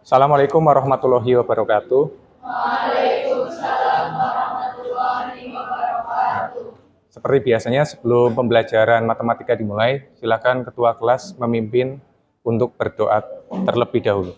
Assalamualaikum warahmatullahi wabarakatuh. Waalaikumsalam warahmatullahi wabarakatuh. Seperti biasanya, sebelum pembelajaran matematika dimulai, silakan ketua kelas memimpin untuk berdoa terlebih dahulu.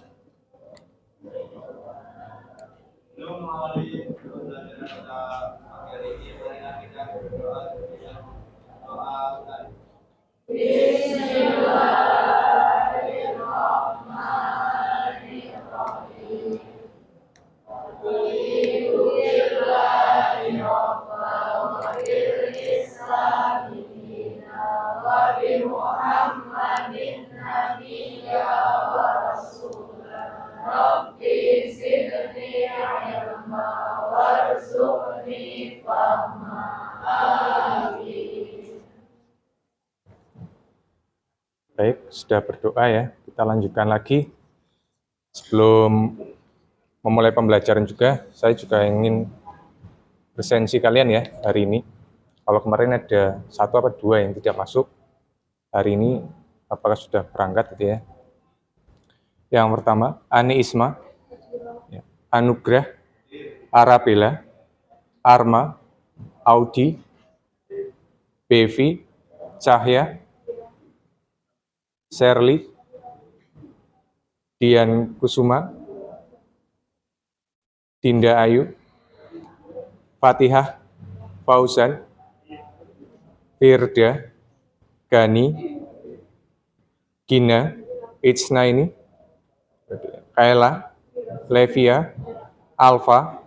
Baik, sudah berdoa ya. Kita lanjutkan lagi. Sebelum memulai pembelajaran juga, saya juga ingin presensi kalian ya hari ini. Kalau kemarin ada 1 atau 2 yang tidak masuk, hari ini apakah sudah berangkat gitu ya. Yang pertama, Ani Isma, Anugrah, Arabella, Arma, Audi, Bevi, Cahya, Sherly, Dian Kusuma, Dinda Ayu, Fatihah, Fauzan, Firda, Gani, Gina, Itsnaini, Kaela, Levia, Alfa,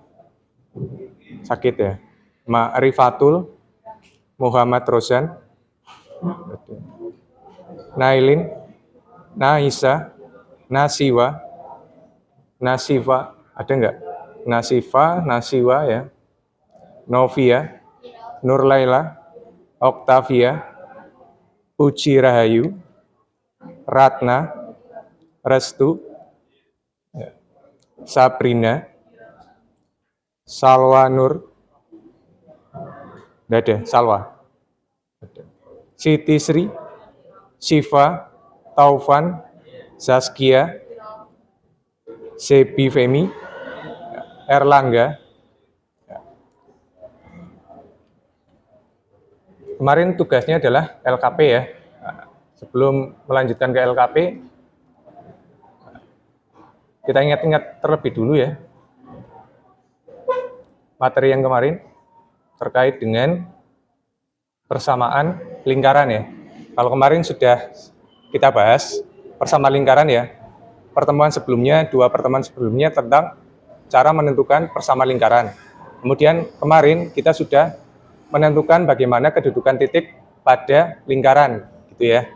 sakit ya, Ma'rifatul, Muhammad Rozan, Nailin, Naisa, Nasiwa, Nasifa, ada enggak? Nasifa, Nasiwa ya, Novia, Nurlaila, Oktavia, Puji Rahayu, Ratna, Restu, Sabrina, Salwa Nur, enggak ada, Salwa, Siti Sri, Siva, Taufan, Zaskia, Sebi Femi, Erlangga. Kemarin tugasnya adalah LKP ya. Sebelum melanjutkan ke LKP, kita ingat-ingat terlebih dulu ya. Materi yang kemarin terkait dengan persamaan lingkaran ya. Kalau kemarin sudah kita bahas persamaan lingkaran ya. Pertemuan sebelumnya, 2 pertemuan sebelumnya tentang cara menentukan persamaan lingkaran. Kemudian kemarin kita sudah menentukan bagaimana kedudukan titik pada lingkaran, gitu ya.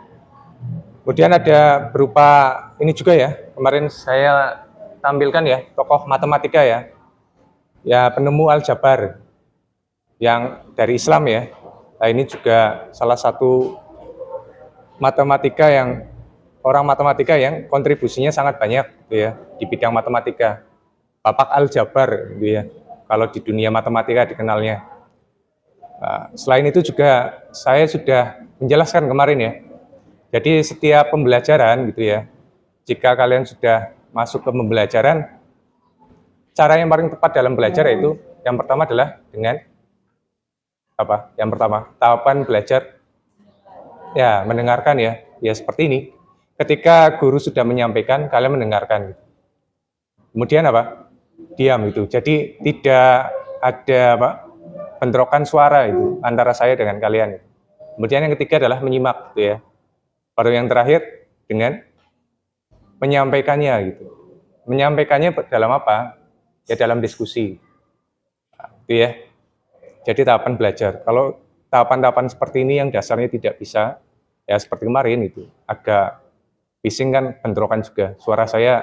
Kemudian ada berupa ini juga ya, kemarin saya tampilkan ya, tokoh matematika ya, penemu aljabar yang dari Islam ya. Nah ini juga salah satu orang matematika yang kontribusinya sangat banyak, gitu ya, di bidang matematika. Bapak aljabar, gitu ya, kalau di dunia matematika dikenalnya. Nah, selain itu juga saya sudah menjelaskan kemarin ya. Jadi setiap pembelajaran gitu ya, jika kalian sudah masuk ke pembelajaran, cara yang paling tepat dalam belajar yaitu yang pertama adalah dengan apa? Yang pertama, tahapan belajar ya mendengarkan ya. Ya seperti ini. Ketika guru sudah menyampaikan, kalian mendengarkan. Kemudian apa? Diam itu. Jadi tidak ada apa? Bentrokan suara itu antara saya dengan kalian. Kemudian yang ketiga adalah menyimak gitu ya. Baru yang terakhir dengan menyampaikannya gitu. Menyampaikannya dalam apa? Ya dalam diskusi. Nah, gitu ya. Jadi tahapan belajar. Kalau tahapan-tahapan seperti ini yang dasarnya tidak bisa, ya seperti kemarin itu, agak bising kan, bentrokan juga. Suaranya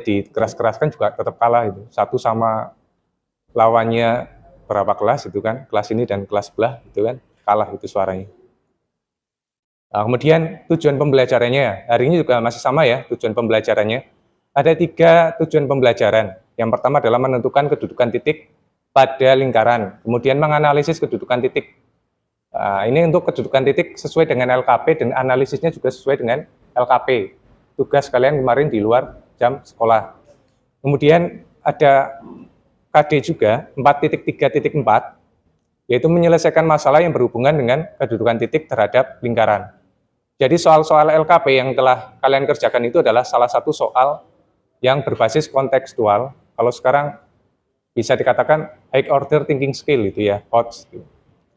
dikeras-keraskan juga tetap kalah itu. Satu sama lawannya berapa kelas itu kan, kelas ini dan kelas sebelah itu kan, kalah itu suaranya. Nah, kemudian tujuan pembelajarannya, hari ini juga masih sama ya tujuan pembelajarannya. Ada 3 tujuan pembelajaran. Yang pertama adalah menentukan kedudukan titik pada lingkaran, kemudian menganalisis kedudukan titik. Nah, ini untuk kedudukan titik sesuai dengan LKP dan analisisnya juga sesuai dengan LKP. Tugas kalian kemarin di luar jam sekolah. Kemudian ada KD juga 4.3.4, yaitu menyelesaikan masalah yang berhubungan dengan kedudukan titik terhadap lingkaran. Jadi soal-soal LKP yang telah kalian kerjakan itu adalah salah satu soal yang berbasis kontekstual. Kalau sekarang bisa dikatakan high order thinking skill itu ya, HOTS.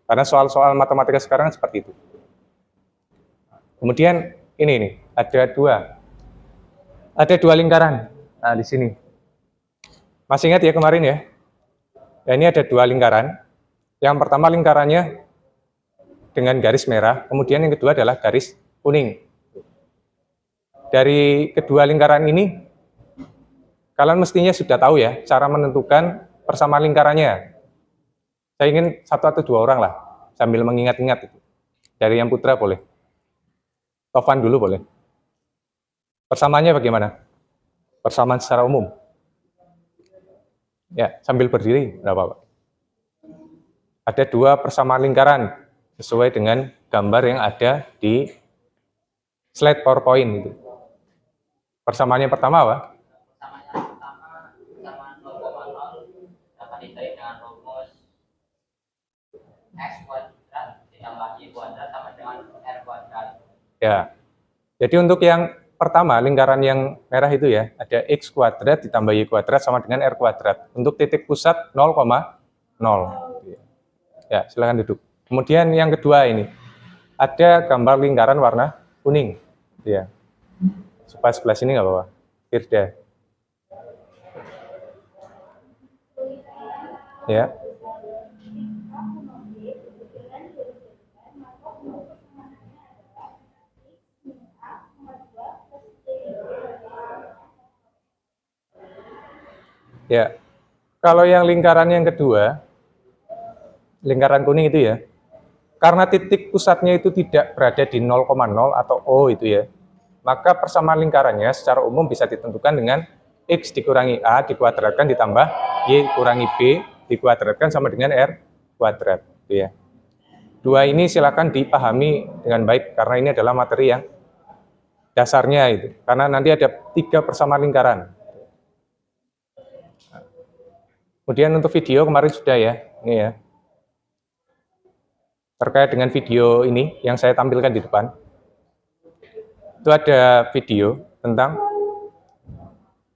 Karena soal-soal matematika sekarang seperti itu. Kemudian ini nih, ada dua lingkaran. Nah, di sini. Masih ingat ya kemarin ya? Ya, ini ada dua lingkaran. Yang pertama lingkarannya dengan garis merah, kemudian yang kedua adalah garis kuning. Dari kedua lingkaran ini, kalian mestinya sudah tahu ya cara menentukan persamaan lingkarannya. Saya ingin satu atau dua orang lah, sambil mengingat-ingat. Dari yang putra boleh. Tovan dulu boleh. Persamaannya bagaimana? Persamaan secara umum. Ya, sambil berdiri, enggak apa-apa. Ada dua persamaan lingkaran sesuai dengan gambar yang ada di slide PowerPoint itu. Persamaannya pertama apa? Persamaan yang pertama sama 0,0 dapat dicari dengan rumus x kuadrat ditambah y kuadrat sama dengan r kuadrat. Ya. Jadi untuk yang pertama, lingkaran yang merah itu ya, ada x kuadrat ditambah y kuadrat sama dengan r kuadrat. Untuk titik pusat 0,0. Ya, silakan duduk. Kemudian yang kedua ini, ada gambar lingkaran warna kuning. Ya. Supaya sebelah sini nggak apa-apa. Firda. Ya. Ya. Kalau yang lingkaran yang kedua, lingkaran kuning itu ya, karena titik pusatnya itu tidak berada di 0,0 atau O itu ya, maka persamaan lingkarannya secara umum bisa ditentukan dengan X dikurangi A dikuadratkan ditambah Y kurangi B dikuadratkan sama dengan R kuadrat. Gitu ya. Dua ini silakan dipahami dengan baik karena ini adalah materi yang dasarnya itu. Karena nanti ada 3 persamaan lingkaran. Kemudian untuk video kemarin sudah ya, ini ya. Terkait dengan video ini yang saya tampilkan di depan. Itu ada video tentang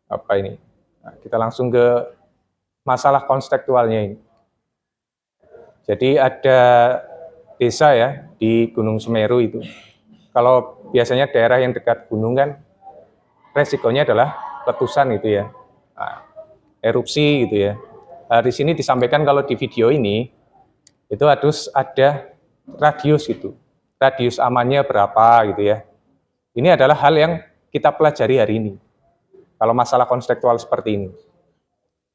apa ini. Nah, kita langsung ke masalah konstektualnya ini. Jadi ada desa ya di Gunung Semeru itu. Kalau biasanya daerah yang dekat gunung kan resikonya adalah letusan gitu ya. Nah, erupsi gitu ya. Nah, di sini disampaikan kalau di video ini itu harus ada radius gitu. Radius amannya berapa gitu ya. Ini adalah hal yang kita pelajari hari ini. Kalau masalah konstektual seperti ini.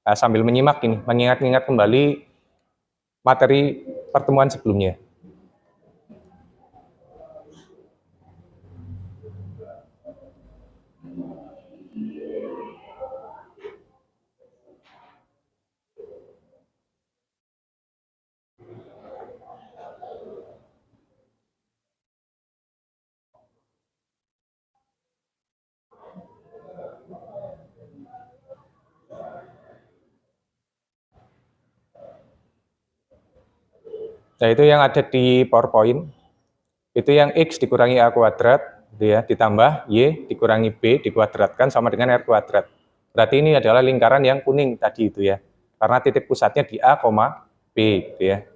Nah, sambil menyimak ini, mengingat-ingat kembali materi pertemuan sebelumnya. Nah, itu yang ada di PowerPoint. Itu yang X dikurangi A kuadrat, gitu ya, ditambah Y dikurangi B dikuadratkan sama dengan R kuadrat. Berarti ini adalah lingkaran yang kuning tadi itu ya. Karena titik pusatnya di A, B, gitu ya.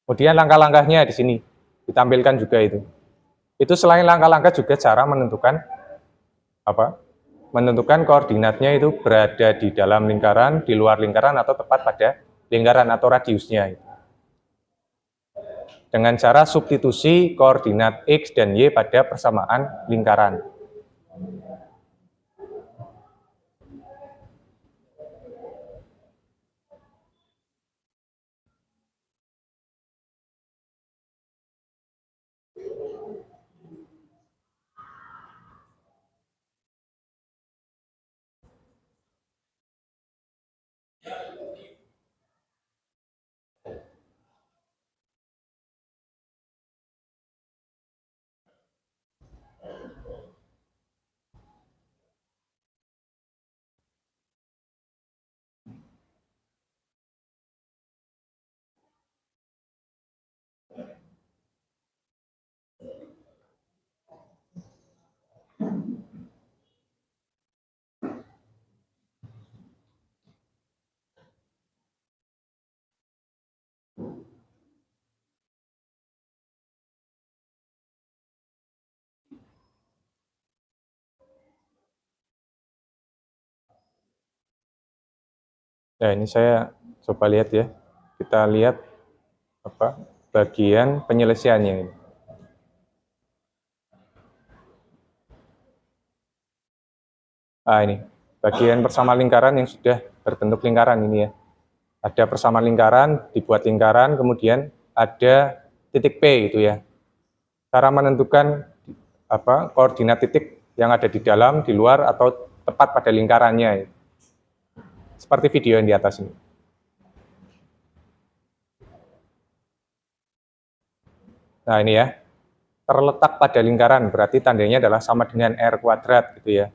Kemudian langkah-langkahnya di sini ditampilkan juga itu. Itu selain langkah-langkah juga cara menentukan apa? Menentukan koordinatnya itu berada di dalam lingkaran, di luar lingkaran atau tepat pada lingkaran atau radiusnya. Dengan cara substitusi koordinat X dan Y pada persamaan lingkaran. Nah, ini saya coba lihat ya. Kita lihat bagian penyelesaiannya ini. Ini bagian persamaan lingkaran yang sudah berbentuk lingkaran ini ya. Ada persamaan lingkaran, dibuat lingkaran, kemudian ada titik P itu ya. Cara menentukan koordinat titik yang ada di dalam, di luar, atau tepat pada lingkarannya. Seperti video yang di atas ini. Nah ini ya, terletak pada lingkaran, berarti tandanya adalah sama dengan R kuadrat gitu ya.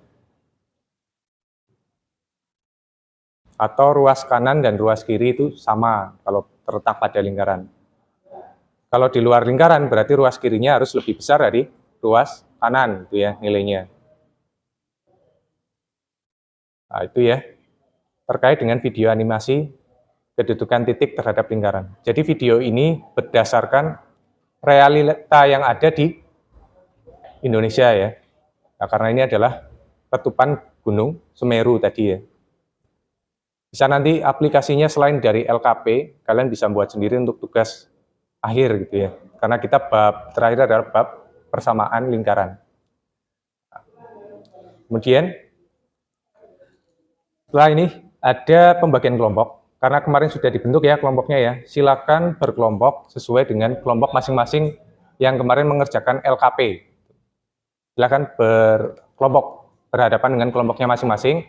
Atau ruas kanan dan ruas kiri itu sama kalau terletak pada lingkaran. Kalau di luar lingkaran berarti ruas kirinya harus lebih besar dari ruas kanan gitu ya nilainya. Nah, itu ya terkait dengan video animasi kedudukan titik terhadap lingkaran. Jadi video ini berdasarkan realita yang ada di Indonesia ya. Nah, karena ini adalah letupan Gunung Semeru tadi ya. Bisa nanti aplikasinya selain dari LKP, kalian bisa buat sendiri untuk tugas akhir gitu ya. Karena kita bab terakhir adalah bab persamaan lingkaran. Kemudian setelah ini ada pembagian kelompok. Karena kemarin sudah dibentuk ya kelompoknya ya. Silakan berkelompok sesuai dengan kelompok masing-masing yang kemarin mengerjakan LKP. Silakan berkelompok berhadapan dengan kelompoknya masing-masing.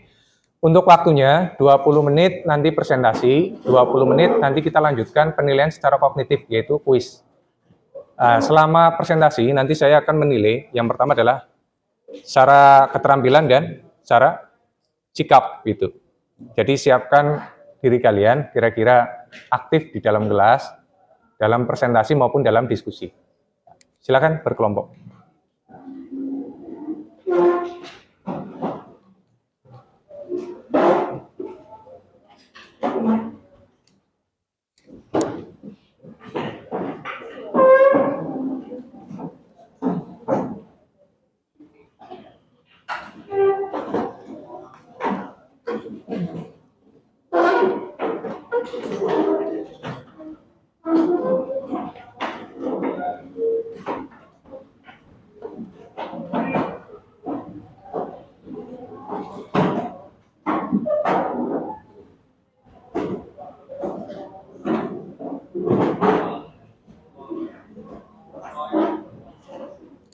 Untuk waktunya 20 menit nanti presentasi, 20 menit nanti kita lanjutkan penilaian secara kognitif yaitu kuis. Selama presentasi nanti saya akan menilai yang pertama adalah secara keterampilan dan secara sikap gitu. Jadi siapkan diri kalian kira-kira aktif di dalam kelas, dalam presentasi maupun dalam diskusi. Silakan berkelompok.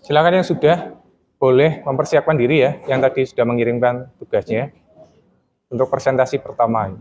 Silakan yang sudah boleh mempersiapkan diri ya, yang tadi sudah mengirimkan tugasnya untuk presentasi pertama.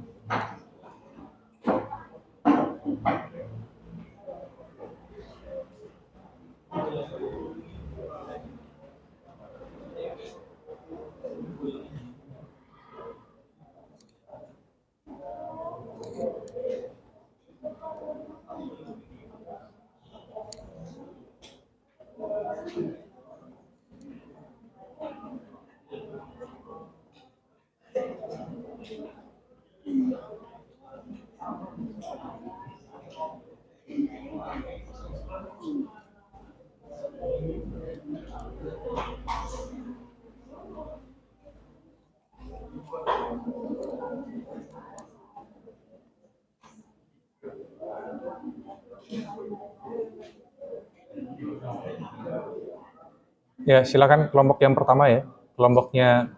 Ya, silakan kelompok yang pertama ya. Kelompoknya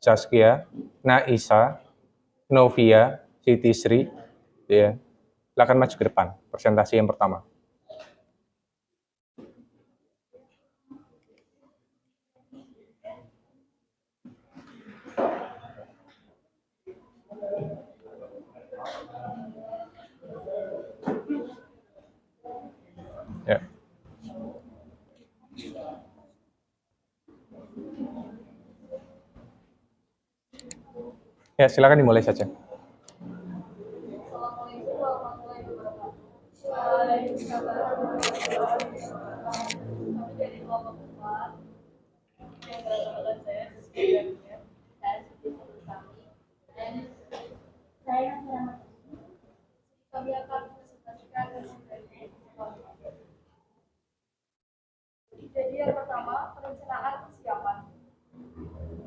Zaskia, Naisa, Novia, Siti Sri, ya. Silakan maju ke depan, presentasi yang pertama. Ya. Ya, silakan dimulai saja. Jadi yang pertama, perencanaan persiapan.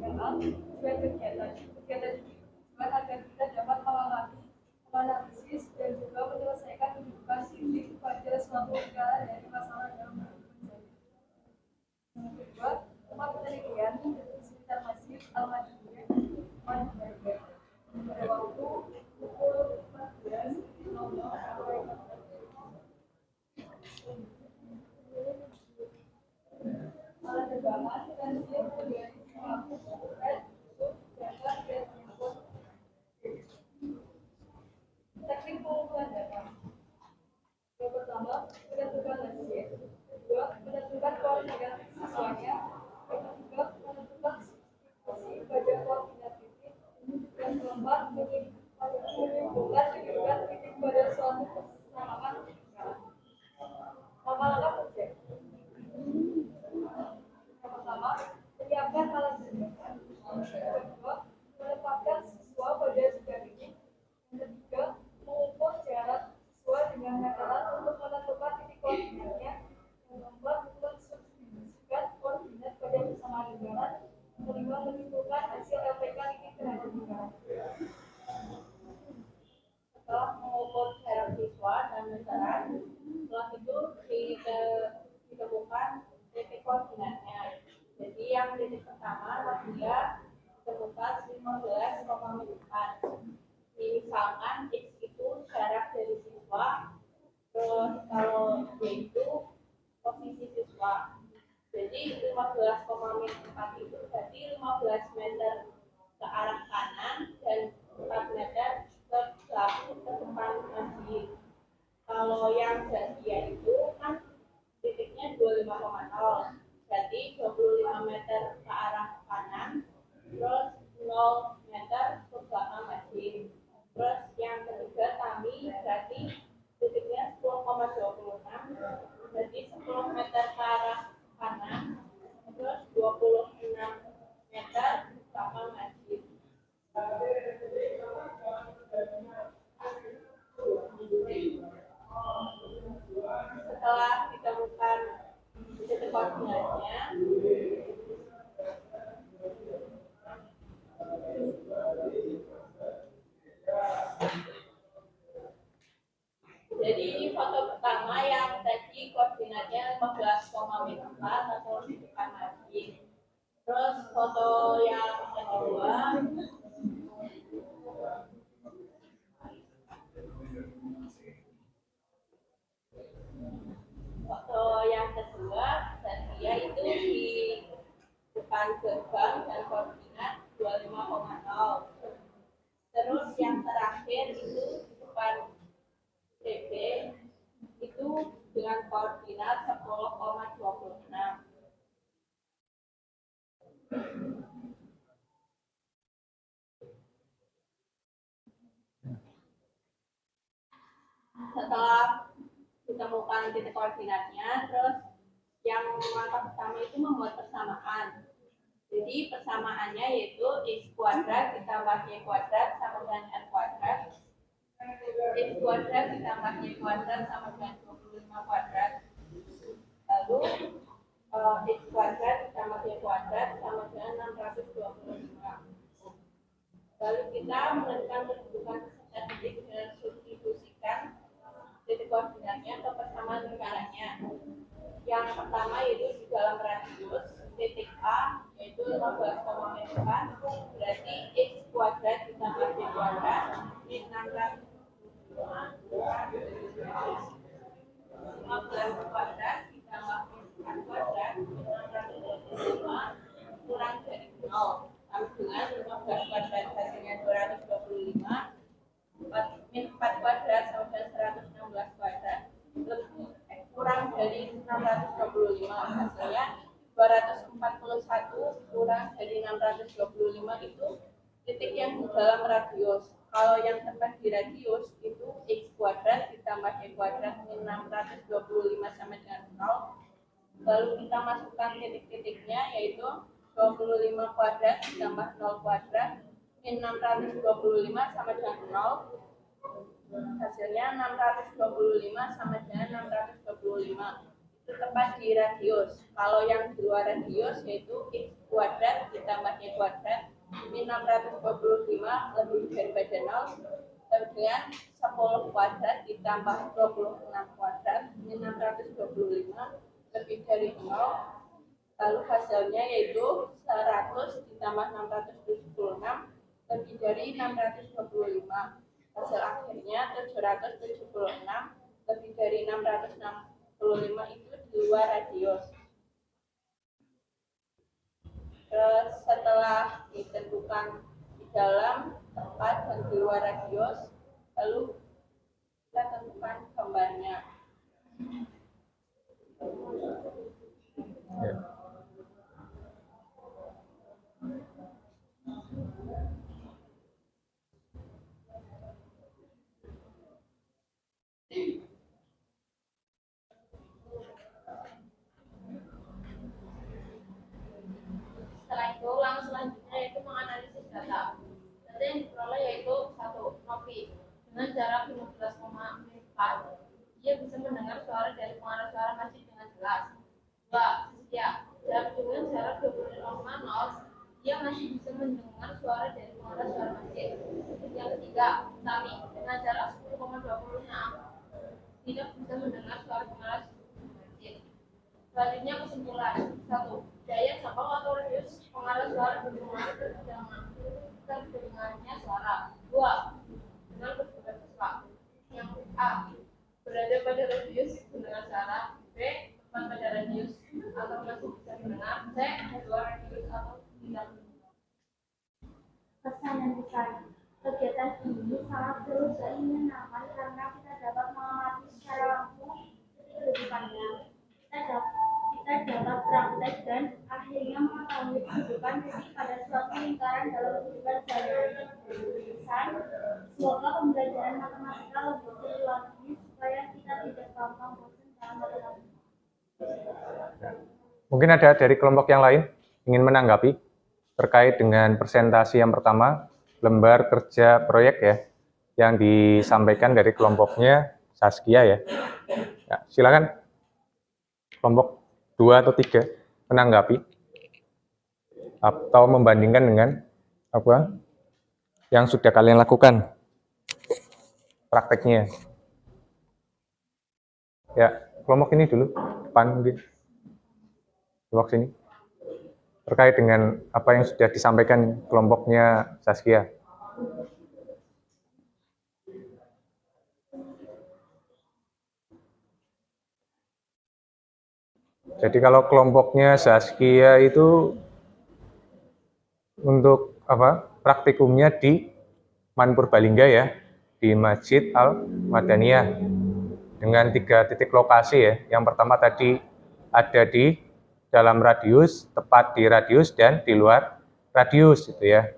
Yang A, tujuan kegiatan. Kegiatan ini tujuan agar kita 4 menimbulkan titik pada suatu persamaan lingkaran. Langkah-langkah project. Yang pertama, menyiapkan alat gerakan. Yang kedua, menetapkan siswa pada sidang ini. Yang ketiga, mengukur jarak siswa dengan meteran untuk menentukan titik koordinatnya. Yang keempat, mensubstitusikan koordinat pada persamaan lingkaran. Yang kelima, menentukan hasil LPK titik terhadap lingkaran. Setelah mengukur jarak siswa dan meteran, setelah itu ditemukan titik koordinatnya. Jadi yang titik pertama dia ditemukan 15,4. Misalkan X itu jarak dari siswa, terus kalau Y itu posisi siswa. Jadi 15,4 itu berarti 15 meter ke arah kanan dan 4 meter ke belakang ke depan masjid. Kalau yang jadian itu kan titiknya 25,0, berarti 25 meter ke arah kanan, terus 0 meter ke belakang masjid. Terus yang ketiga kami berarti titiknya 10,26, berarti 10 meter ke arah kanan, terus 26 meter ke belakang masjid. Setelah ditemukan titik koordinatnya, jadi ini foto pertama yang tadi koordinatnya 15,4 atau di depan masjid. Terus foto yang kedua, dan dia itu di depan gerbang dan koordinat 25,0. Terus yang terakhir itu di depan DB itu dengan koordinat 10,26. Setelah ditemukan titik koordinatnya, terus yang langkah pertama itu membuat persamaan. Jadi persamaannya yaitu X kuadrat ditambah Y kuadrat sama dengan R kuadrat. X kuadrat ditambah Y kuadrat sama dengan 25 kuadrat. Lalu X kuadrat ditambah Y kuadrat sama dengan 625. Lalu kita menentukan kedudukan titik dengan substitusikan titik koordinatnya ke persamaan lingkarannya. Yang pertama yaitu di dalam radius titik A yaitu 15,4, berarti X kuadrat ditambah Y kuadrat min 625 15 kuadrat ditambah 4 kuadrat min 625 kurang dari 0 sama dengan 15 kuadrat hasilnya 225, min 4 kuadrat sama dengan 116 kuadrat kurang dari 625, hasilnya 241 kurang dari 625 itu titik yang di dalam radius. Kalau yang tepat di radius itu X kuadrat ditambah Y kuadrat min 625 sama dengan 0. Lalu kita masukkan titik-titiknya yaitu 25 kuadrat ditambah 0 kuadrat min 625 sama dengan 0. Hasilnya 625 sama dengan 625. Itu tepat di radius. Kalau yang di luar radius yaitu X kuadrat ditambah Y kuadrat min 625 lebih daripada 0 dengan 10 kuadrat ditambah 26 kuadrat min 625 lebih dari 0. Lalu hasilnya yaitu 100 ditambah 676 lebih dari 625. Hasil akhirnya 776 lebih dari 665 itu di luar radius. Terus setelah ditentukan di dalam, tepat, dan di luar radius, lalu kita tentukan gambarnya. Ya. dengan jarak 15,4, ia bisa mendengar suara dari pengarah suara masjid dengan jelas. 2. Setia, dengan jarak 25,0, ia masih bisa mendengar suara dari pengarah suara masjid. Yang ketiga, Tami, dengan jarak 10,26, tidak bisa mendengar suara pengarah masjid. Selanjutnya kesimpulan. 1. Daya jangkau atau radius pengarah suara terdengarnya suara. 2. Dengan kedudukan siswa. Yang A, berada pada radius pendengar suara. B, tepat pada radius atau masih bisa mendengar. C, di luar radius atau tidak mendengar. Pesan yang besar. Kegiatan ini sangat seru dan menyenangkan karena kita dapat mengamati secara langsung kehidupannya. Kita dapat praktek dan akhirnya mengetahui kehidupan Vivi pada suatu lingkaran dalam kehidupan sehari-hari. Pesan, semoga pembelajaran matematika lebih seru lagi supaya kita tidak gampang bosan dalam matematika. Mungkin ada dari kelompok yang lain ingin menanggapi terkait dengan presentasi yang pertama, lembar kerja proyek ya, yang disampaikan dari kelompoknya Saskia ya. Ya, silakan kelompok 2 atau 3 menanggapi atau membandingkan dengan apa yang sudah kalian lakukan prakteknya. Ya, kelompok ini dulu, depan mungkin. Kelompok sini. Terkait dengan apa yang sudah disampaikan kelompoknya Saskia. Jadi kalau kelompoknya Saskia itu untuk praktikumnya di Man Purbalingga ya, di Masjid Al-Madaniyah dengan 3 titik lokasi ya. Yang pertama tadi ada di dalam radius, tepat di radius dan di luar radius gitu ya.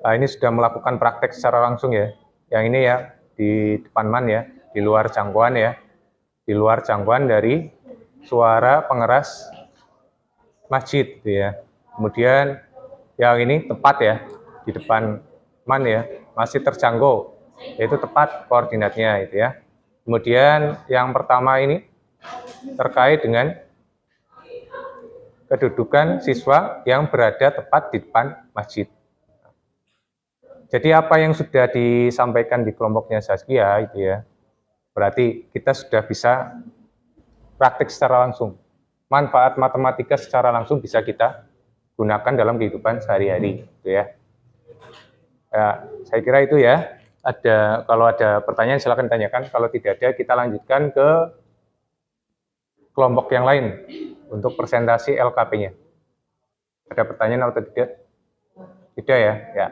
Nah, ini sudah melakukan praktek secara langsung ya. Yang ini ya di depan Man ya, di luar jangkauan ya. Di luar jangkauan dari suara pengeras masjid gitu ya. Kemudian yang ini tepat ya di depan Man ya, masih terjangkau, yaitu tepat koordinatnya itu ya. Kemudian yang pertama ini terkait dengan kedudukan siswa yang berada tepat di depan masjid. Jadi apa yang sudah disampaikan di kelompoknya Saskia itu ya, berarti kita sudah bisa praktik secara langsung. Manfaat matematika secara langsung bisa kita gunakan dalam kehidupan sehari-hari gitu ya. Ya, saya kira itu ya. Kalau ada pertanyaan silakan tanyakan. Kalau tidak ada, kita lanjutkan ke kelompok yang lain untuk presentasi LKP-nya. Ada pertanyaan atau tidak? Tidak ya? Ya.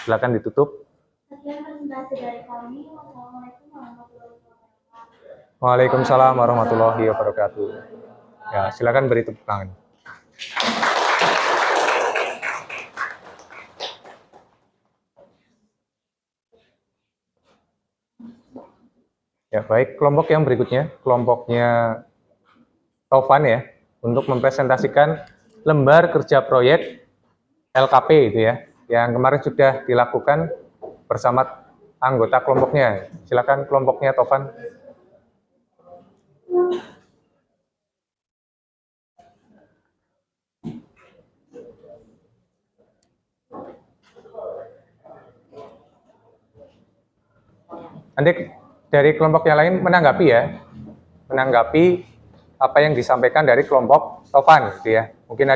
Silakan ditutup. Sekian presentasi dari kami. Wassalamualaikum warahmatullahi wabarakatuh. Waalaikumsalam warahmatullahi wabarakatuh. Ya, silakan beri tepuk tangan. Ya, baik, kelompok yang berikutnya, kelompoknya Taufan ya, untuk mempresentasikan lembar kerja proyek LKP itu ya, yang kemarin sudah dilakukan bersama anggota kelompoknya. Silakan kelompoknya Taufan. Nanti dari kelompok yang lain menanggapi ya, menanggapi apa yang disampaikan dari kelompok Taufan gitu ya. Mungkin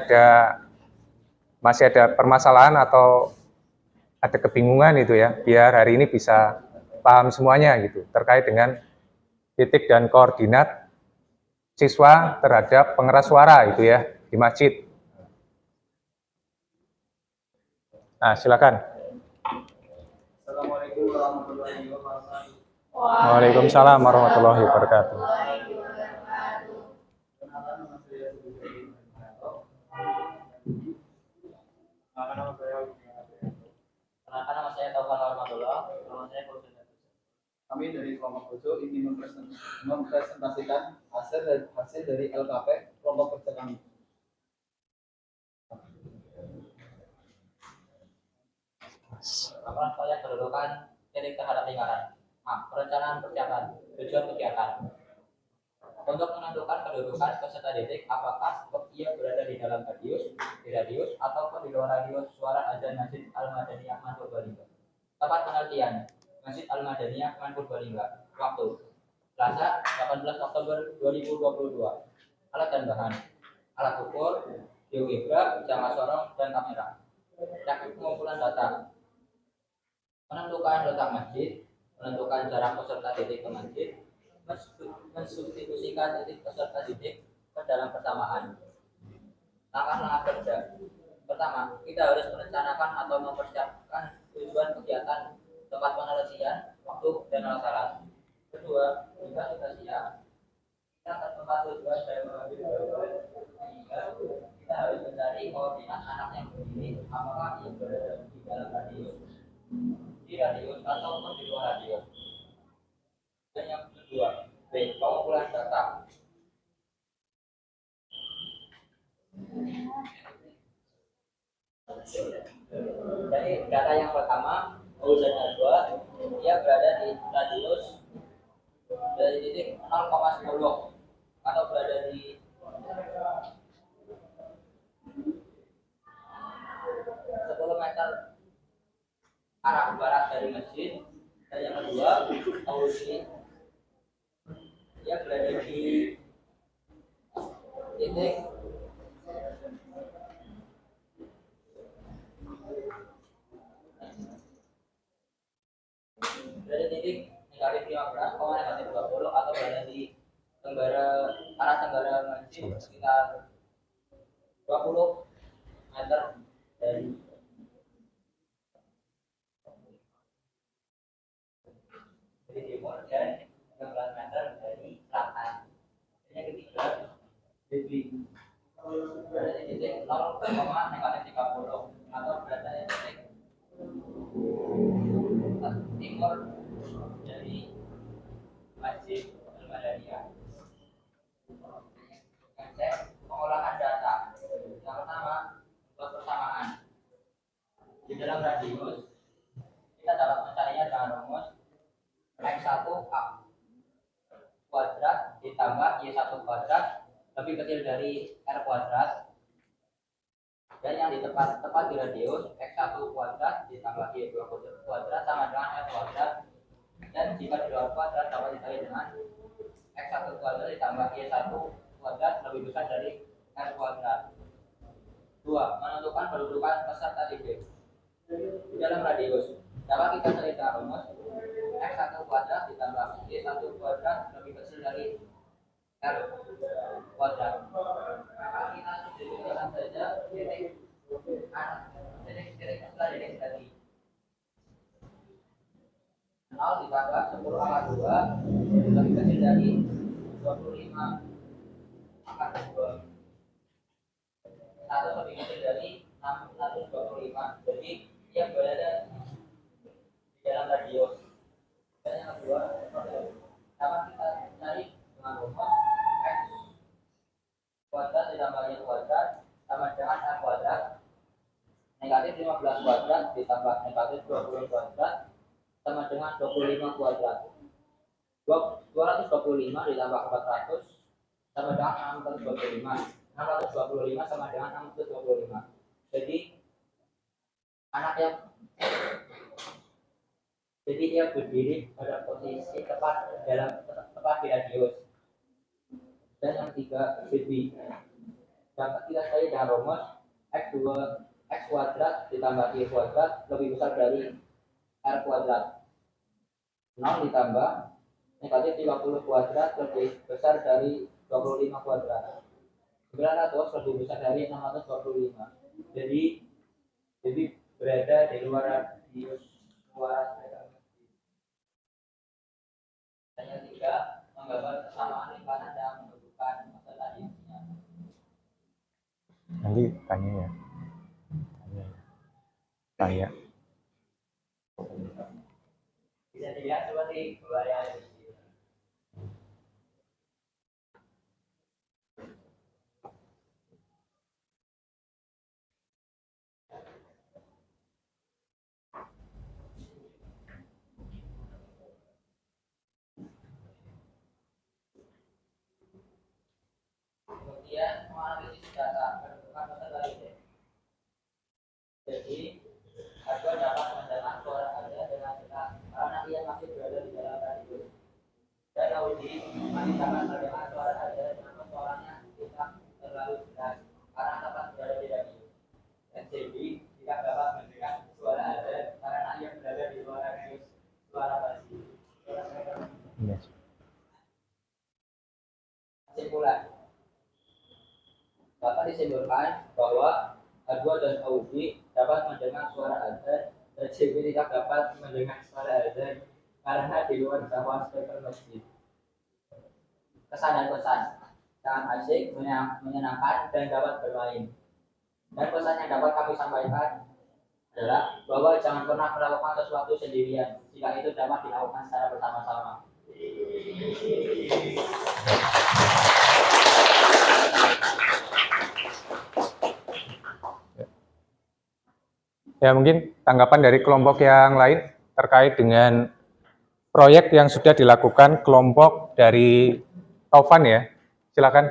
masih ada permasalahan atau ada kebingungan itu ya, biar hari ini bisa paham semuanya gitu terkait dengan titik dan koordinat siswa terhadap pengeras suara itu ya di masjid. Nah, silakan. Assalamualaikum warahmatullahi wabarakatuh. Waalaikumsalam warahmatullahi wabarakatuh. Perkenalkan, nama saya Budi Haryanto. Perkenalkan, nama saya Budi Haryanto. Kenalkan, nama saya Taufan Warahmatullah. Nama saya Fauzan Abdul. Kami dari kelompok Bojo ingin mempresentasikan hasil dari LKP kelompok kerja kami. Laporan proyek kedudukan titik terhadap lingkaran. Perencanaan persiapan, tujuan kegiatan. Untuk menentukan kedudukan peserta didik, apakah ia berada di dalam radius, ataupun di luar radius suara azan Masjid Al-Madaniyah Man Purbalingga. Tempat penelitian, Masjid Al-Madaniyah Man Purbalingga. Waktu, Selasa 18 Oktober 2022. Alat dan bahan, alat ukur, GeoGebra, jangka sorong, dan kamera. Teknik pengumpulan data, menentukan letak masjid, menentukan jarak peserta didik ke masjid, mensubstitusikan titik peserta didik ke dalam persamaan. Langkah-langkah kerja. Pertama, kita harus merencanakan atau mempersiapkan tujuan kegiatan, tempat penelitian, waktu, dan alat-alat. Kedua, jika sudah siap, kita akan tempat tujuan dan mengambil gambar. Ketiga, kita harus mencari koordinat anak yang berdiri, apakah ia berada di dalam radius ataupun di luar radius. Dan yang kedua, B, pengumpulan data. Jadi data yang pertama, U dan A2, dia berada di radius dari titik 0,10 atau berada di 10 meter arah barat dari masjid. Dan yang kedua, Audi, dia berada di titik negatif 15, negatif 20 atau berada di arah tenggara masjid sekitar 20 meter dari timur dan 16 meter dari selatan. Yang ketiga, degree berada di titik 0, negatif 30 atau berada di titik timur dari Masjid Al-Madaniyah. Cek pengolahan data. Yang pertama, untuk persamaan. Di dalam radius, kita dapat mencarinya dengan rumus X1A kuadrat ditambah Y1 kuadrat lebih kecil dari R kuadrat. Dan yang di tepat di radius, X1 kuadrat ditambah Y2 kuadrat sama dengan R kuadrat. Dan jika di luar kuadrat dapat dicari dengan X1 kuadrat ditambah Y1 kuadrat lebih besar dari R kuadrat. 2. Menentukan kedudukan peserta didik. Di dalam radius, dapat kita cari dengan rumus X1 kuadrat ditambah Y1 kuadrat lebih kecil dari R kuadrat. Maka kita substitusikan saja titik peserta didik tadi. 0 ditambah 10 pangkat 2 lebih kecil dari 25 pangkat 2. 1 lebih kecil dari 625. Jadi dia berada di dalam radius. Dan yang kedua, dapat kita cari dengan rumus X kuadrat ditambah Y kuadrat sama dengan R kuadrat. Negatif 15 kuadrat ditambah negatif 20 kuadrat sama dengan 25 kuadrat. 225 ditambah 400 sama dengan 625. 625 sama dengan 625. Jadi dia berdiri pada posisi tepat di radius. Dan yang ketiga, BB. Dapat kita cari dengan rumus X kuadrat ditambah Y kuadrat lebih besar dari R kuadrat. 0 ditambah negatif 50 kuadrat lebih besar dari 25 kuadrat. 900 lebih besar dari 625. Jadi berada di luar radius suara mereka. Dan yang ketiga, menggambar kesamaan lingkaran dan menentukan masalah intinya. Nanti tanya. Bisa dilihat seperti gambar yang ada di sini. menandakan bagaimana suara azan dengan suaranya tidak terlalu jelas karena dapat berada di radio. Dan JB tidak dapat mendengar suara azan karena ia berada di luar radius suara basi. Kesimpulan, dapat disimpulkan bahwa A2 dan Audi dapat mendengar suara azan dan JB tidak dapat mendengar suara azan karena di luar jangkauan speaker masjid. Kesan dan pesan sangat asik, menyenangkan dan dapat bermain. Dan pesan yang dapat kami sampaikan adalah bahwa jangan pernah melakukan sesuatu sendirian jika itu dapat dilakukan secara bersama-sama. Ya, mungkin tanggapan dari kelompok yang lain terkait dengan proyek yang sudah dilakukan kelompok dari Taufan ya. Silakan.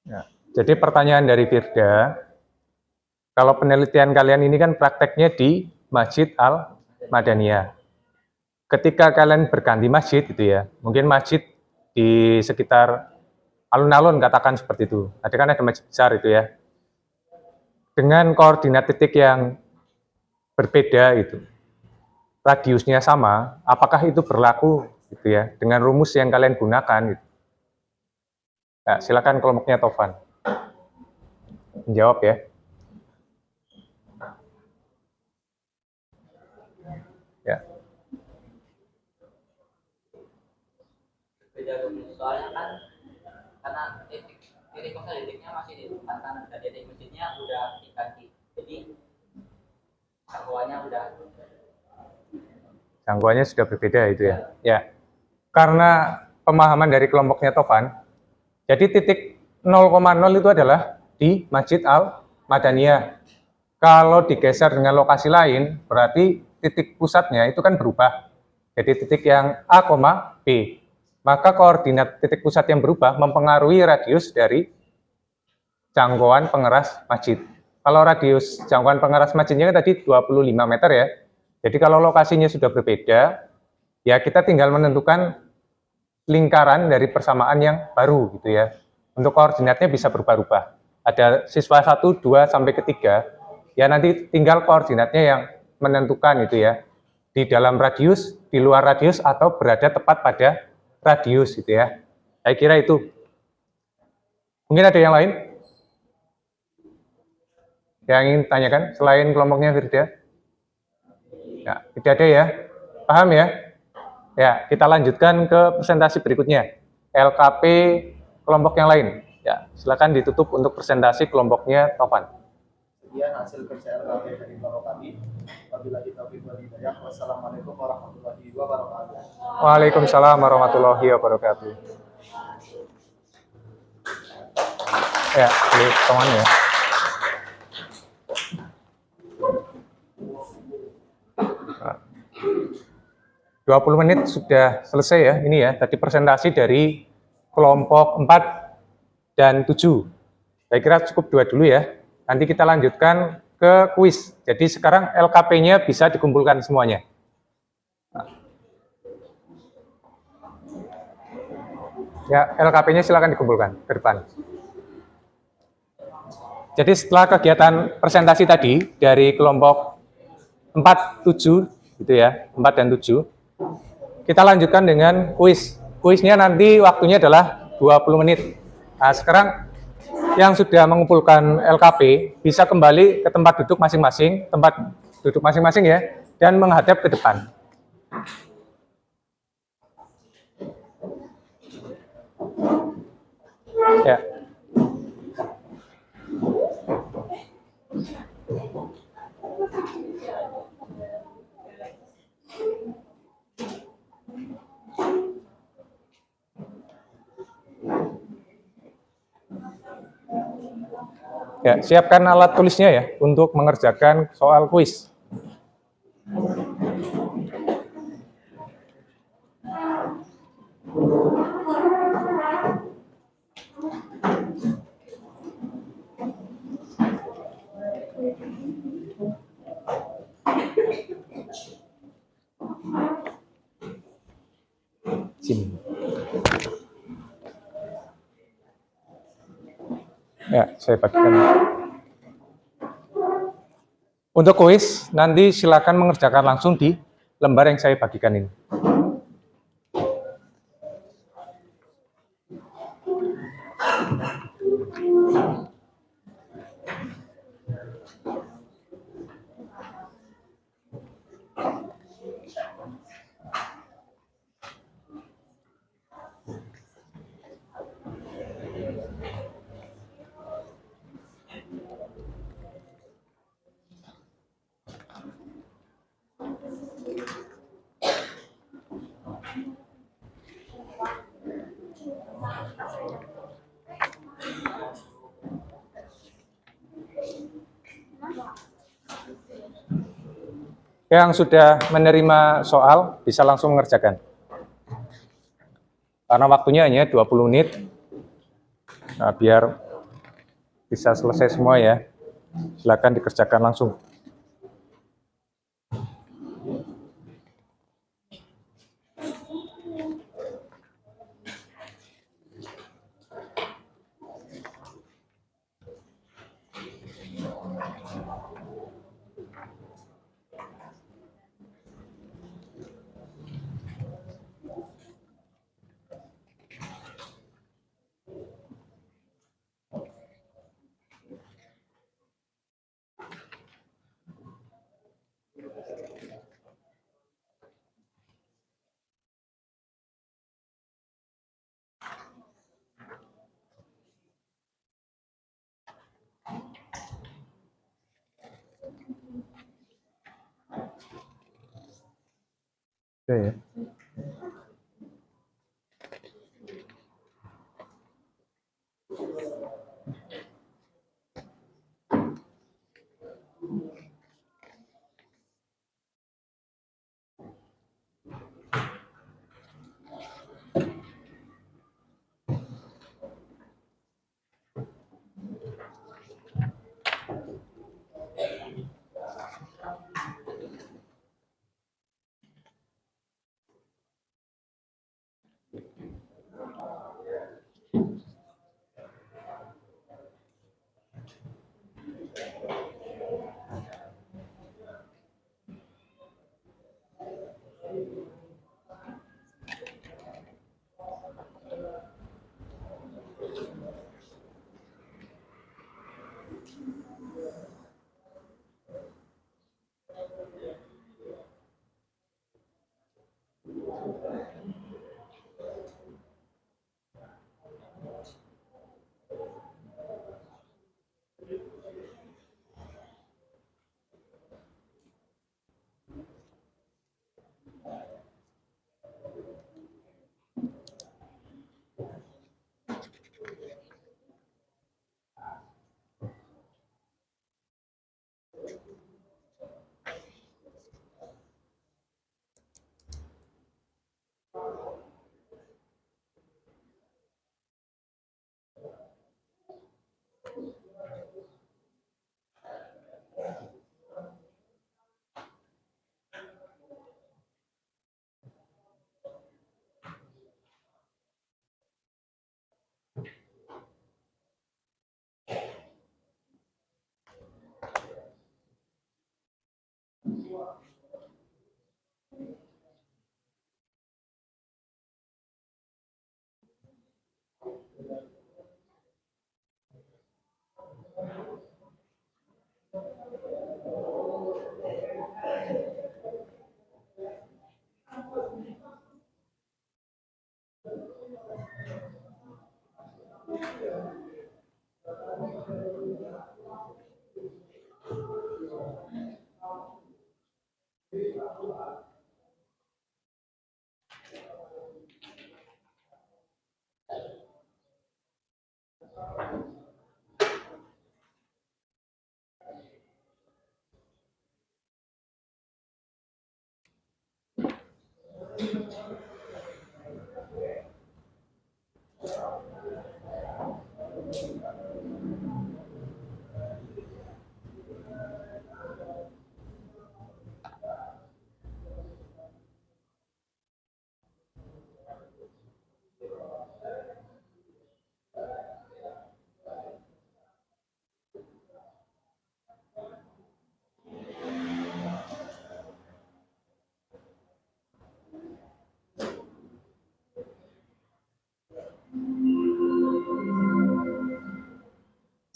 Ya, jadi pertanyaan dari Firda, kalau penelitian kalian ini kan prakteknya di Masjid Al-Madaniyah. Ketika kalian berganti masjid gitu ya, mungkin masjid di sekitar alun-alun katakan seperti itu. Ada kan ada masjid besar itu ya. Dengan koordinat titik yang berbeda itu. Radiusnya sama, apakah itu berlaku gitu ya dengan rumus yang kalian gunakan gitu. Nah, silakan kelompoknya Taufan. Menjawab ya. Ya. Beda rumus soalnya kan karena titik kosong titiknya masih di depan kanan dan titik masjidnya udah diganti, jadi jangkauannya sudah berbeda itu ya. Ya. Karena pemahaman dari kelompoknya Taufan, jadi titik 0,0 itu adalah di Masjid Al-Madaniyah. Kalau digeser dengan lokasi lain, berarti titik pusatnya itu kan berubah. Jadi titik yang A, B. Maka koordinat titik pusat yang berubah mempengaruhi radius dari jangkauan pengeras masjid. Kalau radius jangkauan pengeras masjidnya kan tadi 25 meter ya. Jadi kalau lokasinya sudah berbeda, ya kita tinggal menentukan lingkaran dari persamaan yang baru gitu ya. Untuk koordinatnya bisa berubah-ubah. Ada siswa 1, 2, sampai ke 3, ya nanti tinggal koordinatnya yang menentukan itu ya. Di dalam radius, di luar radius, atau berada tepat pada radius gitu ya. Saya kira itu. Mungkin ada yang lain? Yang ingin tanyakan selain kelompoknya Firda? Ya, tidak ada ya? Paham ya? Ya, kita lanjutkan ke presentasi berikutnya. LKP kelompok yang lain. Ya, silakan ditutup untuk presentasi kelompoknya Taufan. Sekian hasil kerja LKP dari kelompok kami. Wabillahi taufiq wal hidayah. Wassalamualaikum warahmatullahi wabarakatuh. Waalaikumsalam warahmatullahi wabarakatuh. Ya, ini teman ya. 20 menit sudah selesai ya, ini ya, tadi presentasi dari kelompok 4 dan 7. Saya kira cukup 2 dulu ya, nanti kita lanjutkan ke kuis. Jadi sekarang LKP-nya bisa dikumpulkan semuanya. Ya, LKP-nya silakan dikumpulkan ke depan. Jadi setelah kegiatan presentasi tadi dari kelompok 4, 7, gitu ya, 4 dan 7, kita lanjutkan dengan kuis. Kuisnya nanti waktunya adalah 20 menit. Nah, sekarang yang sudah mengumpulkan LKP bisa kembali ke tempat duduk masing-masing, ya, dan menghadap ke depan. Ya. Ya, siapkan alat tulisnya ya untuk mengerjakan soal kuis. Sini. Ya, saya bagikan. Untuk kuis, nanti silakan mengerjakan langsung di lembar yang saya bagikan ini. Yang sudah menerima soal bisa langsung mengerjakan. Karena waktunya hanya 20 menit. Nah, biar bisa selesai semua ya. Silakan dikerjakan langsung. Oke ya.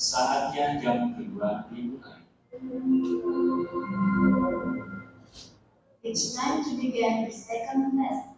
Saatnya jam kedua dimulai. It's time to begin the second lesson.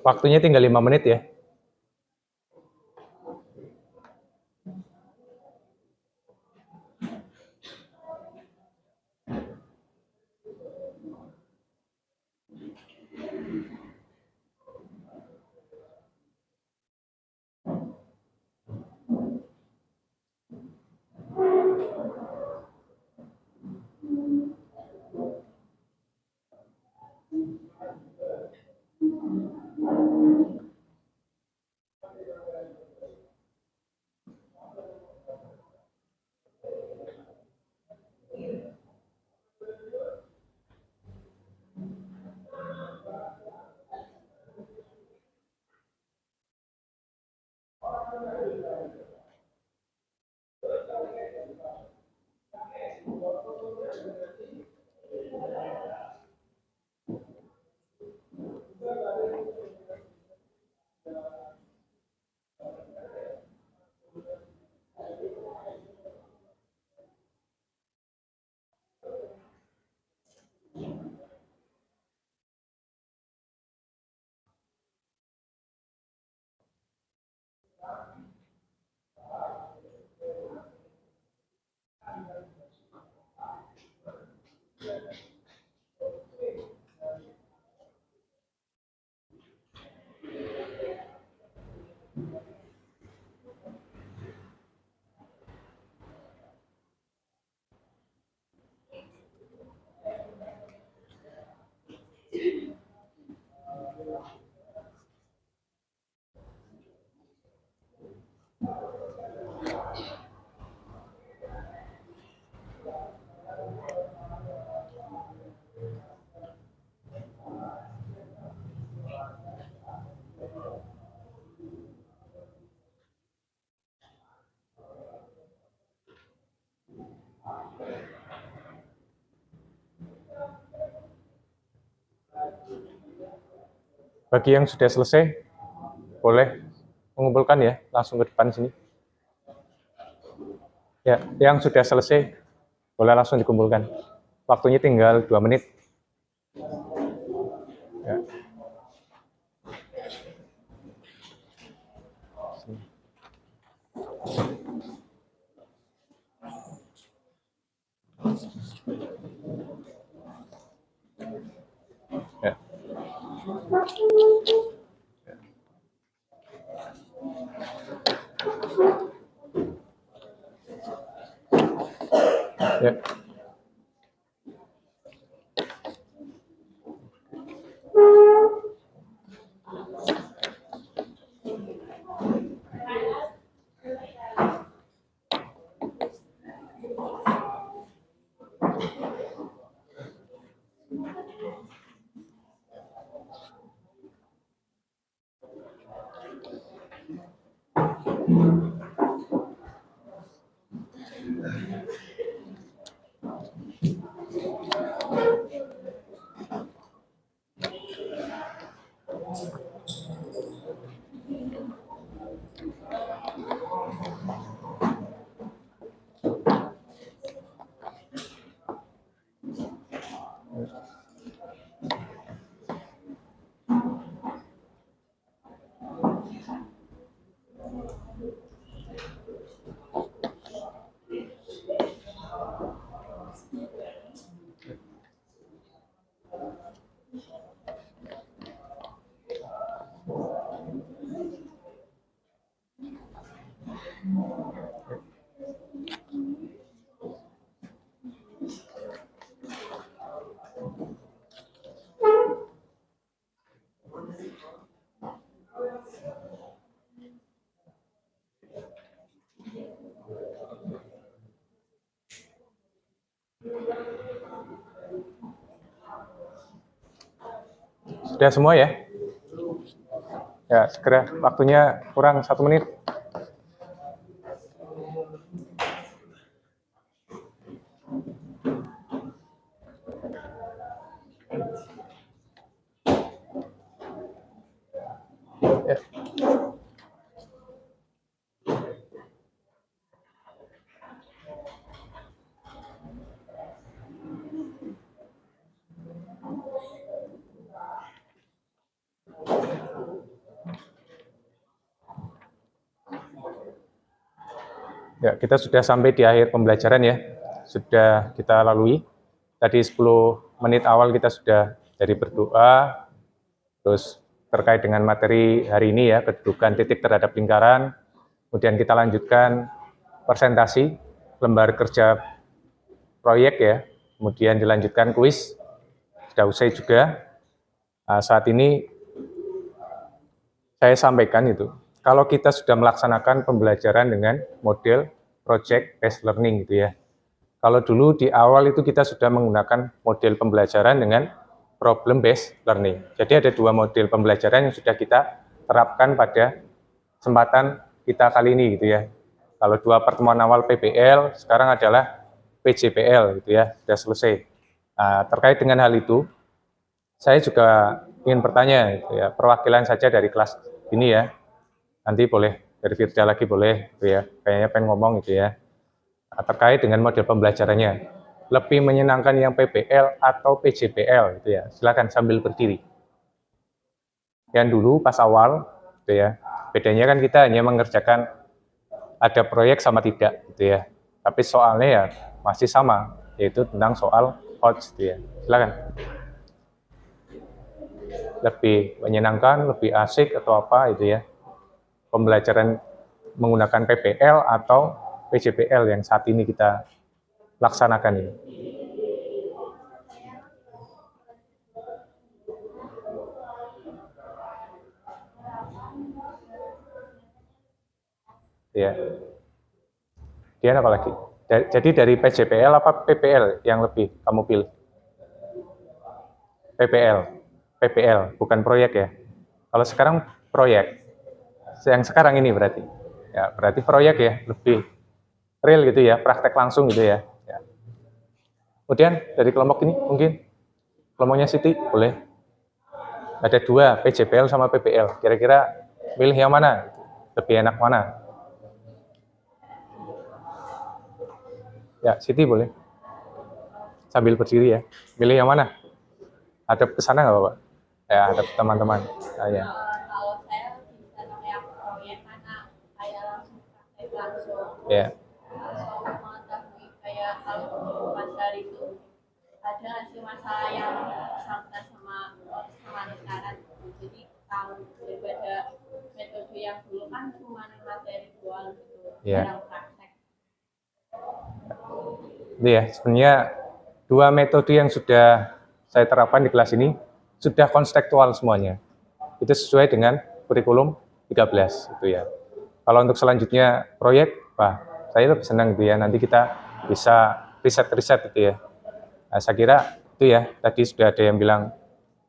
Waktunya tinggal 5 menit ya. Bagi yang sudah selesai, boleh mengumpulkan ya, langsung ke depan sini. Ya, yang sudah selesai, boleh langsung dikumpulkan. Waktunya tinggal 2 menit. Ya. Ya. Ya. Sudah semua ya? Ya, segera. Waktunya kurang 1 menit. Ya. Ya, kita sudah sampai di akhir pembelajaran ya. Sudah kita lalui. Tadi 10 menit awal kita sudah dari berdoa, terus terkait dengan materi hari ini ya, kedudukan titik terhadap lingkaran. Kemudian kita lanjutkan presentasi, lembar kerja proyek ya. Kemudian dilanjutkan kuis, sudah usai juga. Nah, saat ini saya sampaikan itu, kalau kita sudah melaksanakan pembelajaran dengan model project based learning gitu ya. Kalau dulu di awal itu kita sudah menggunakan model pembelajaran dengan problem based learning. Jadi ada dua model pembelajaran yang sudah kita terapkan pada kesempatan kita kali ini gitu ya. Kalau dua pertemuan awal PBL, sekarang adalah PJPL gitu ya, sudah selesai. Nah, terkait dengan hal itu, saya juga ingin bertanya gitu ya, perwakilan saja dari kelas ini ya. Nanti boleh dari Firda lagi boleh gitu ya. Kayaknya pengen ngomong gitu ya. Terkait dengan model pembelajarannya, lebih menyenangkan yang PBL atau PJPL gitu ya. Silakan sambil berdiri. Yang dulu pas awal gitu ya, bedanya kan kita hanya mengerjakan ada proyek sama tidak gitu ya. Tapi soalnya ya masih sama, yaitu tentang soal HOTS gitu ya. Silakan. Lebih menyenangkan, lebih asik atau apa itu ya. Pembelajaran menggunakan PBL atau PJPL yang saat ini kita laksanakan ini. Ya. Dia apa lagi? Jadi dari PJPL apa PPL yang lebih kamu pilih? PPL, bukan proyek ya. Kalau sekarang proyek, yang sekarang ini berarti, ya berarti proyek ya, lebih real gitu ya, praktek langsung gitu ya. Kemudian dari kelompok ini mungkin, kelompoknya Siti boleh. Ada dua, PJPL sama PPL. Kira-kira pilih yang mana? Lebih enak mana? Ya, Siti boleh. Sambil berdiri ya. Pilih yang mana? Ada pesanan nggak Bapak? Ya, ada teman-teman. Ya. Kalau saya bisa yang proyek mana, saya langsung praktek langsung. Ya. Langsung mengetahui kayak kalau di pasar itu ada hasil masalah yang bersangkutan sama lingkaran. Jadi tahu daripada metode yang dulu kan cuma materi doang gitu, jarang praktek. Itu ya, sebenarnya dua metode yang sudah saya terapkan di kelas ini sudah konstekstual semuanya. Itu sesuai dengan kurikulum 13 itu ya. Kalau untuk selanjutnya proyek, wah saya lebih senang gitu ya. Nanti kita bisa riset-riset gitu ya. Nah, saya kira itu ya. Tadi sudah ada yang bilang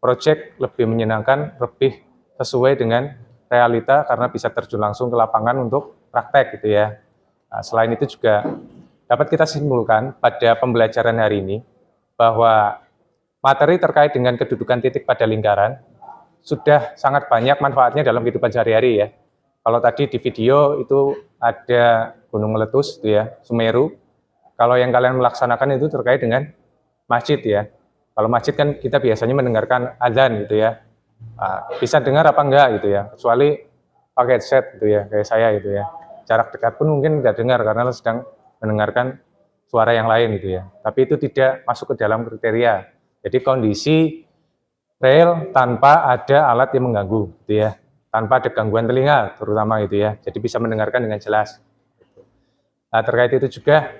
proyek lebih menyenangkan, lebih sesuai dengan realita karena bisa terjun langsung ke lapangan untuk praktek gitu ya. Nah, selain itu juga dapat kita simpulkan pada pembelajaran hari ini bahwa materi terkait dengan kedudukan titik pada lingkaran sudah sangat banyak manfaatnya dalam kehidupan sehari-hari ya. Kalau tadi di video itu ada gunung meletus itu ya, Sumeru. Kalau yang kalian melaksanakan itu terkait dengan masjid ya. Kalau masjid kan kita biasanya mendengarkan azan gitu ya. Nah, bisa dengar apa enggak gitu ya, kecuali pakai headset gitu ya, kayak saya gitu ya. Jarak dekat pun mungkin tidak dengar karena sedang mendengarkan suara yang lain gitu ya. Tapi itu tidak masuk ke dalam kriteria. Jadi kondisi real tanpa ada alat yang mengganggu, gitu ya, tanpa ada gangguan telinga, terutama gitu ya. Jadi bisa mendengarkan dengan jelas. Nah, terkait itu juga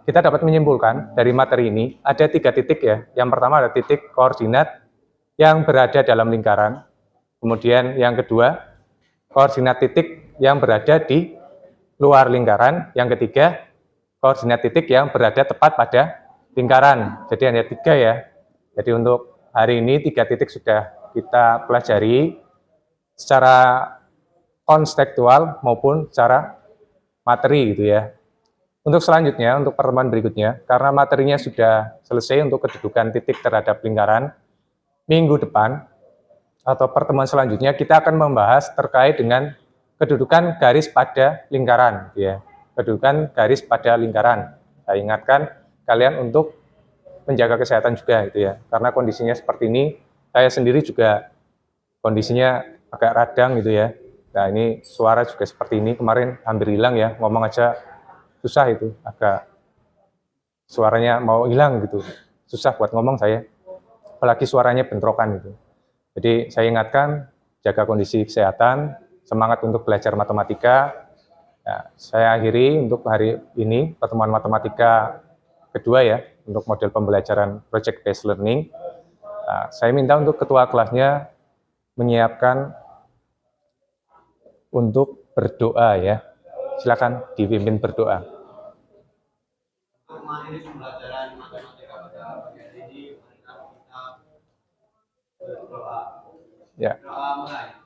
kita dapat menyimpulkan dari materi ini ada 3 titik ya. Yang pertama ada titik koordinat yang berada dalam lingkaran. Kemudian yang kedua koordinat titik yang berada di luar lingkaran. Yang ketiga koordinat titik yang berada tepat pada lingkaran. Jadi hanya 3 ya. Jadi untuk hari ini 3 titik sudah kita pelajari secara konstekstual maupun secara materi gitu ya. Untuk selanjutnya, untuk pertemuan berikutnya, karena materinya sudah selesai untuk kedudukan titik terhadap lingkaran, minggu depan atau pertemuan selanjutnya kita akan membahas terkait dengan kedudukan garis pada lingkaran gitu ya. Kedudukan garis pada lingkaran. Saya ingatkan kalian untuk menjaga kesehatan juga gitu ya, karena kondisinya seperti ini. Saya sendiri juga kondisinya agak radang gitu ya. Nah ini suara juga seperti ini, kemarin hampir hilang ya, ngomong aja susah itu, agak suaranya mau hilang gitu, susah buat ngomong saya, apalagi suaranya bentrokan gitu. Jadi saya ingatkan, jaga kondisi kesehatan, semangat untuk belajar matematika. Ya, saya akhiri untuk hari ini pertemuan matematika kedua ya, untuk model pembelajaran project based learning. Nah, saya minta untuk ketua kelasnya menyiapkan untuk berdoa ya. Silakan dipimpin berdoa. Untuk mengakhiri pembelajaran matematika pada pagi hari ini, marilah kita berdoa. Ya. Doa mulai.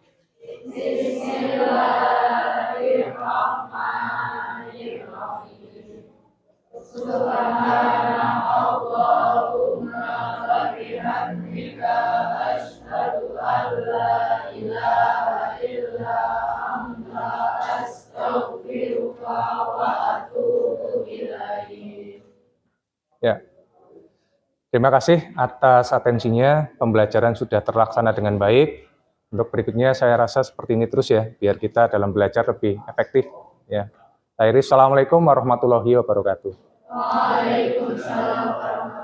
Ya. Terima kasih atas atensinya. Pembelajaran sudah terlaksana dengan baik. Untuk berikutnya saya rasa seperti ini terus ya, biar kita dalam belajar lebih efektif. Ya. Assalamualaikum warahmatullahi wabarakatuh. Waalaikumsalam warahmatullahi wabarakatuh.